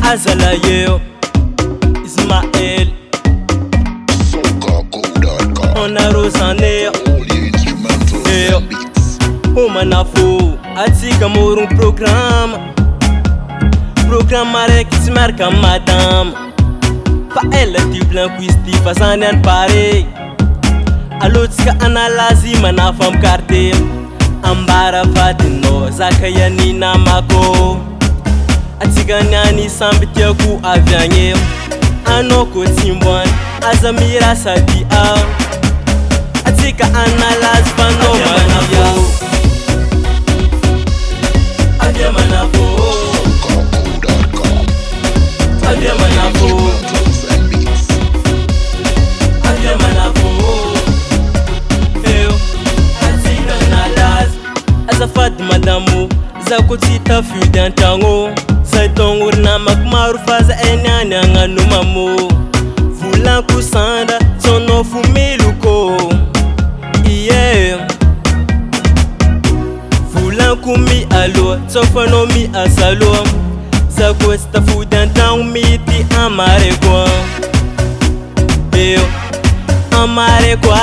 Azala yo Ismael On a Rosaneo Humanafo Atika morung Program arek smarka madame Fa ela ti blanc quisti fazane an pare Alotka analazi manafam karte Ambara fatino zakaya nina mako Atika nani sambitia ku avyanye Anoko timbwan azamira sadi a Atika analazi fano manafo Avya manafo Avya manafo Avya manafo Eo Atika analazi Azafad madamu Zakutita fiudan tango Saitongur na makmaru faza enyani anganu mamo Vulan kusanda sono fumiluko Yeah Vulan kumi alo Sofano mi asalo Zakwesta fudan tango miti amare kwa Amare kwa